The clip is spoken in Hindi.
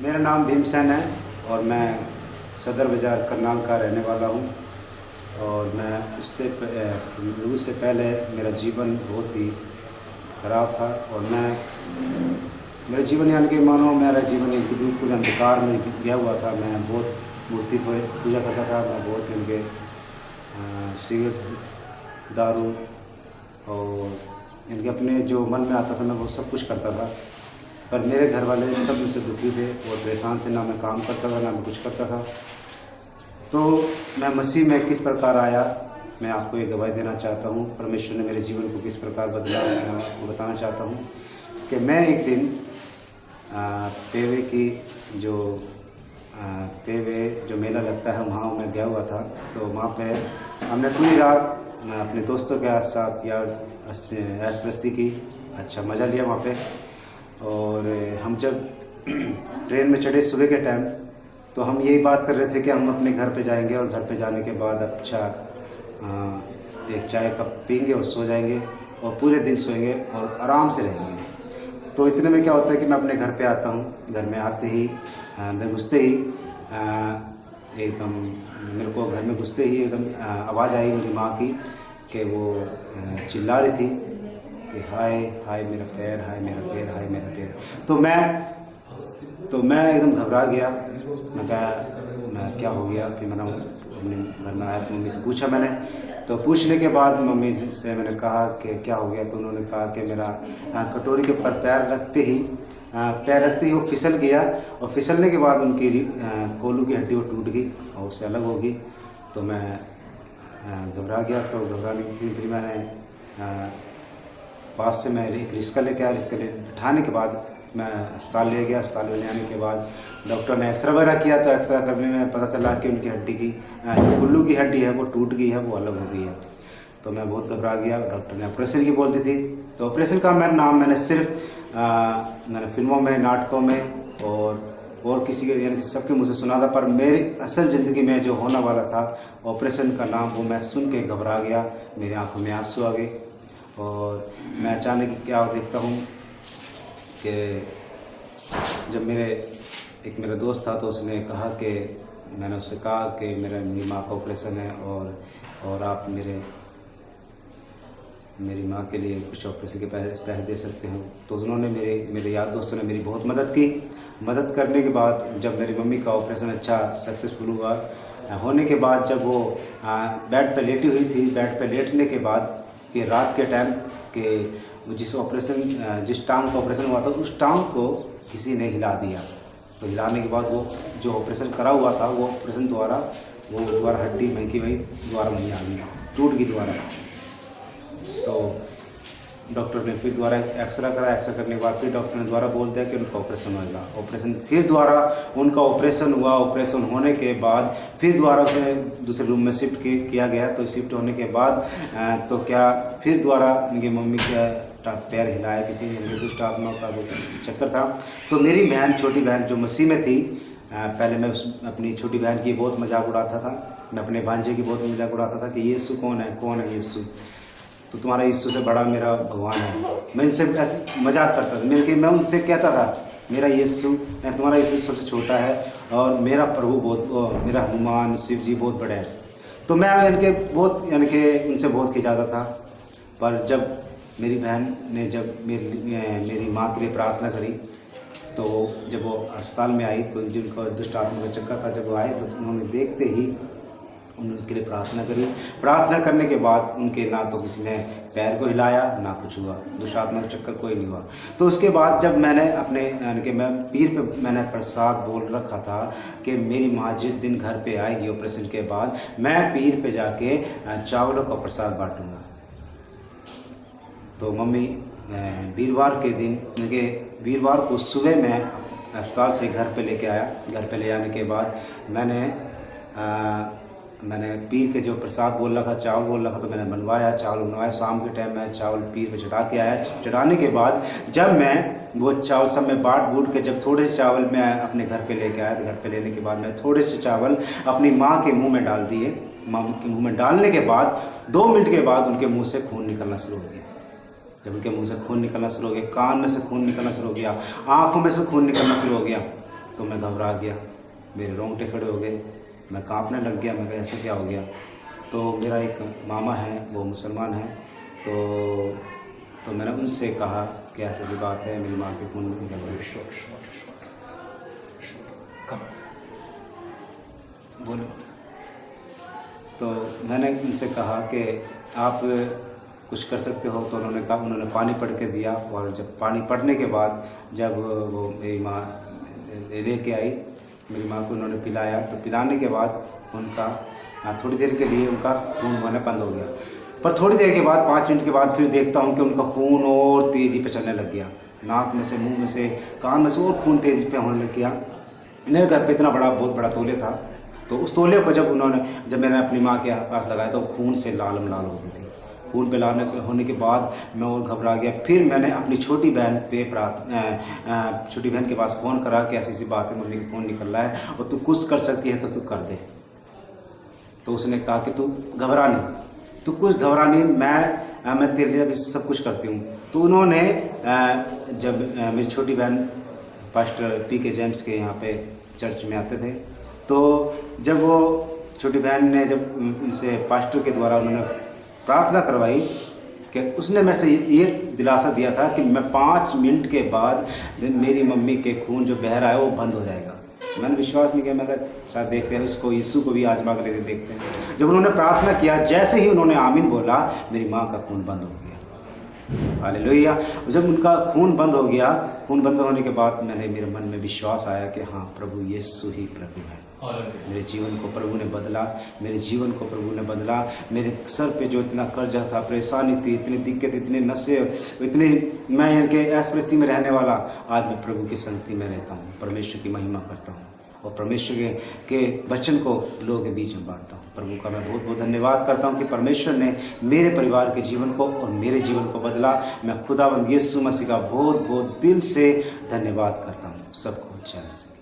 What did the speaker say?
मेरा नाम भीमसेन है और मैं सदर बाज़ार करनाल का रहने वाला हूँ। और मैं उससे पहले मेरा जीवन बहुत ही ख़राब था और मेरा जीवन यानी कि मानो मेरा जीवन बिल्कुल अंधकार में गया हुआ था। मैं बहुत मूर्ति पूजा करता था। मैं बहुत इनके सिगरेट, दारू और इनके अपने जो मन में आता था मैं वो सब कुछ करता था। पर मेरे घर वाले सब मुझसे दुखी थे और परेशान थे। ना मैं काम करता था ना मैं कुछ करता था। तो मैं मसीह में किस प्रकार आया, मैं आपको एक गवाही देना चाहता हूँ। परमेश्वर ने मेरे जीवन को किस प्रकार बदला, मैं आपको बताना चाहता हूँ कि मैं एक दिन पेवे जो मेला लगता है वहाँ मैं गया हुआ था। तो वहाँ पे हमने पूरी रात अपने दोस्तों के साथ यार ऐश प्रस्ती की, अच्छा मज़ा लिया वहाँ पे। और हम जब ट्रेन में चढ़े सुबह के टाइम तो हम यही बात कर रहे थे कि हम अपने घर पे जाएंगे और घर पे जाने के बाद अच्छा एक चाय कप पीएंगे और सो जाएंगे और पूरे दिन सोएंगे और आराम से रहेंगे। तो इतने में क्या होता है कि मैं अपने घर पे आता हूँ। घर में आते ही अंदर घुसते ही एकदम मेरे को घर में घुसते ही एकदम आवाज़ आई मेरी माँ की कि वो चिल्ला रही थी कि हाय हाय मेरा पैर, हाय मेरा पैर, हाय मेरा पैर। तो मैं एकदम घबरा गया। मैं क्या हो गया। फिर मैंने अपने घर में आया तो मम्मी से पूछा मैंने। तो पूछने के बाद मम्मी से मैंने कहा कि क्या हो गया। तो उन्होंने कहा कि मेरा कटोरी के ऊपर पैर रखते ही वो फिसल गया और फिसलने के बाद उनकी कोलू की हड्डी वो टूट गई और उससे अलग हो गई। तो मैं घबरा गया। तो घबराने की फिर मैंने पास से मैं एक रिस्का लेके आया। रिस्का उठाने के बाद मैं अस्पताल ले गया। अस्पताल ले आने के बाद डॉक्टर ने एक्सरे वगैरह किया। तो एक्सरे करने में पता चला कि उनकी हड्डी की जो कुल्लू की हड्डी है वो टूट गई है, वो अलग हो गई है। तो मैं बहुत घबरा गया। डॉक्टर ने ऑपरेशन की बोलती थी। तो ऑपरेशन का मैंने सिर्फ मैंने फिल्मों में, नाटकों में और किसी के यानी सबके मुँह से सुना था। पर मेरी असल ज़िंदगी में जो होने वाला था ऑपरेशन का नाम, वो मैं सुन के घबरा गया। मेरी आंखों में आंसू आ गए और मैं अचानक क्या देखता हूँ कि जब मेरा दोस्त था तो उसने कहा कि मैंने उससे कहा कि मेरी माँ का ऑपरेशन है और आप मेरी माँ के लिए कुछ ऑपरेशन के पैसे दे सकते हैं। तो उन्होंने मेरे यार दोस्तों ने मेरी बहुत मदद की। मदद करने के बाद जब मेरी मम्मी का ऑपरेशन अच्छा सक्सेसफुल हुआ, होने के बाद जब वो बेड पर लेटी हुई थी, बेड पर लेटने के बाद कि रात के टाइम के जिस टांग का ऑपरेशन हुआ था उस टांग को किसी ने हिला दिया। तो हिलाने के बाद वो जो ऑपरेशन करा हुआ था वो ऑपरेशन दोबारा हड्डी महकी वही दोबारा वहीं आ गई, टूट गई दोबारा। तो डॉक्टर ने फिर दोबारा एक्सरा करा। एक्सरा करने के बाद फिर डॉक्टर ने दोबारा बोल दिया कि उनका ऑपरेशन होगा। ऑपरेशन फिर दोबारा उनका ऑपरेशन हुआ। ऑपरेशन होने के बाद फिर दोबारा उसे दूसरे रूम में शिफ्ट किया गया। तो शिफ्ट होने के बाद तो क्या फिर दोबारा उनकी मम्मी का पैर हिलाया किसी ने, दुष्ट आत्मा का वो चक्कर था। तो मेरी बहन, छोटी बहन जो मसीह में थी, पहले मैं अपनी छोटी बहन की बहुत मजाक उड़ाता था। मैं अपने भांजे की बहुत मजाक उड़ाता था कि यीशु कौन है यीशु, तो तुम्हारा यीशु से बड़ा मेरा भगवान है। मैं इनसे ऐसे मजाक करता था। मैं उनसे कहता था तुम्हारा यीशु सबसे छोटा है और मेरा प्रभु मेरा हनुमान शिव जी बहुत बड़े हैं। तो मैं उनसे बहुत खिंचाता था। पर जब मेरी बहन ने जब मेरी माँ के लिए प्रार्थना करी, तो जब वो अस्पताल में आई तो जिनका दुष्ट आत्मा का चक्कर था, जब वो आए तो उन्होंने देखते ही उनके लिए प्रार्थना करी। प्रार्थना करने के बाद उनके ना तो किसी ने पैर को हिलाया ना कुछ हुआ, दुष्ट आत्मा का चक्कर कोई नहीं हुआ। तो उसके बाद जब मैंने मैं पीर पे मैंने प्रसाद बोल रखा था कि मेरी माँ जिस दिन घर पे आएगी ऑपरेशन के बाद, मैं पीर पे जाके चावलों का प्रसाद बांटूंगा। तो मम्मी वीरवार के दिन वीरवार को सुबह मैं अस्पताल से घर पे लेके आया। घर पे ले आने के बाद मैंने पीर के जो प्रसाद बोल रखा, चावल बोल रखा, तो मैंने चावल बनवाया। शाम के टाइम मैं चावल पीर पे चढ़ा के आया। चढ़ाने के बाद जब मैं वो चावल सब में बांट के जब थोड़े से चावल मैं अपने घर पे लेके आया, तो घर पे लेने के बाद मैं थोड़े से चावल अपनी माँ के मुँह में डाल दिए। माँ के मुँह में डालने के बाद 2 मिनट के बाद उनके मुँह से खून निकलना शुरू हो गया। जब उनके मुंह से खून निकलना शुरू हो गया, कान में से खून निकलना शुरू हो गया, आंखों में से खून निकलना शुरू हो गया। तो मैं घबरा गया, मेरे रोंगटे खड़े हो गए, मैं कांपने लग गया। मैं कहा ऐसे क्या हो गया? तो मेरा एक मामा है, वो मुसलमान है, तो मैंने उनसे कहा कि ऐसी बात है, मेरी माँ के खून में निकल रहा है। बोलो। तो मैंने उनसे कहा कि आप कुछ कर सकते हो? तो उन्होंने कहा, उन्होंने पानी पढ़ के दिया, और जब पानी पढ़ने के बाद जब वो मेरी माँ लेके आई, मेरी माँ को उन्होंने पिलाया, तो पिलाने के बाद उनका थोड़ी देर के लिए उनका खून बहना बंद हो गया। पर थोड़ी देर के बाद 5 मिनट के बाद फिर देखता हूँ कि उनका खून और तेज़ी पे चलने लग गया, नाक में से, मुंह में से, कान में से और खून तेज़ी पे होने लग गया। मेरे घर पे इतना बहुत बड़ा तौलिया था, तो उस तौलिए को जब मैंने अपनी माँ के पास लगाया तो खून से लाल हो गई थी। खून पे लाल होने के बाद मैं और घबरा गया। फिर मैंने अपनी छोटी बहन के पास फ़ोन करा कि ऐसी बात है, मम्मी का खून निकल रहा है और तू कुछ कर सकती है तो तू कर दे। तो उसने कहा कि तू घबरा नहीं, तू कुछ घबरा नहीं, मैं तेरे लिए अभी सब कुछ करती हूँ। तो उन्होंने जब मेरी छोटी बहन पास्टर PK जेम्स के यहाँ पे चर्च में आते थे, तो जब वो छोटी बहन ने जब उनसे पास्टर के द्वारा उन्होंने प्रार्थना करवाई कि उसने मेरे से ये दिलासा दिया था कि मैं 5 मिनट के बाद मेरी मम्मी के खून जो बह रहा है वो बंद हो जाएगा। मैंने विश्वास नहीं किया, मैं कहा शायद देखते हैं उसको, यीशु को भी आजमा कर देखते हैं। जब उन्होंने प्रार्थना किया, जैसे ही उन्होंने आमीन बोला, मेरी माँ का खून बंद हो गया। हालेलुया। जब उनका खून बंद हो गया, खून बंद होने के बाद मेरे मन में विश्वास आया कि हाँ, प्रभु यीशु ही प्रभु है। मेरे जीवन को प्रभु ने बदला, मेरे जीवन को प्रभु ने बदला। मेरे सर पे जो इतना कर्जा था, परेशानी थी, इतनी दिक्कत, इतने नशे, इतने मैं इनके ऐसी परिस्थिति में रहने वाला, आज मैं प्रभु की संगति में रहता हूँ, परमेश्वर की महिमा करता हूँ और परमेश्वर के वचन को लोगों के बीच में बांटता हूँ। प्रभु का मैं बहुत बहुत धन्यवाद करता हूँ कि परमेश्वर ने मेरे परिवार के जीवन को और मेरे जीवन को बदला। मैं खुदावंद यीशु मसीह का बहुत बहुत दिल से धन्यवाद करता हूँ। सबको जय मसीह।